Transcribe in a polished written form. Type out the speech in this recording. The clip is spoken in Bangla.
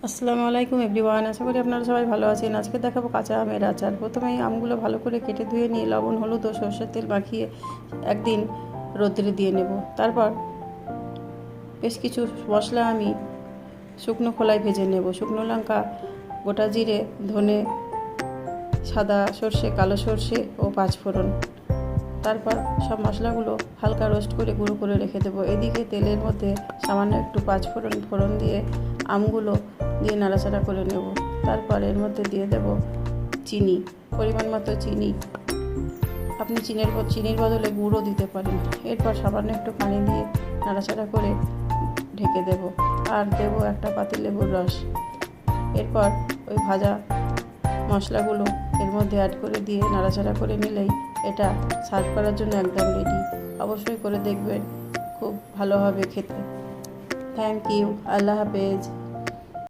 আসসালামু আলাইকুম এভরিওয়ান, আশা করি আপনারা সবাই ভালো আছেন। আজকে দেখাবো কাঁচা আমের আচার। প্রথমেই আমগুলো ভালো করে কেটে ধুয়ে নিয়ে লবণ, হলুদ ও সরষের তেল মাখিয়ে একদিন রোদ্রে দিয়ে নেব। তারপর বেশ কিছু মশলা আমি শুকনো খোলায় ভেজে নেব। শুকনো লঙ্কা, গোটা জিরে, ধনে, সাদা সর্ষে, কালো সর্ষে ও পাঁচফোড়ন। তারপর সব মশলাগুলো হালকা রোস্ট করে গুঁড়ো করে রেখে দেবো। এদিকে তেলের মধ্যে সামান্য একটু পাঁচফোড়ন দিয়ে আমগুলো দিয়ে নাড়াচাড়া করে নেব। তারপর এর মধ্যে দিয়ে দেব চিনি, পরিমাণ মতো চিনি। আপনি চিনির বদলে গুঁড়ো দিতে পারেন। এরপর সামান্য একটু পানি দিয়ে নাড়াচাড়া করে ঢেকে দেব। আর দেব একটা পাতিলেবুর রস। এরপর ওই ভাজা মশলাগুলো এর মধ্যে অ্যাড করে দিয়ে নাড়াচাড়া করে নিলেই এটা সার্ভ করার জন্য একদম রেডি। অবশ্যই করে দেখবেন, খুব ভালো হবে খেতে। Thank you. আল্লাহ হাফেজ।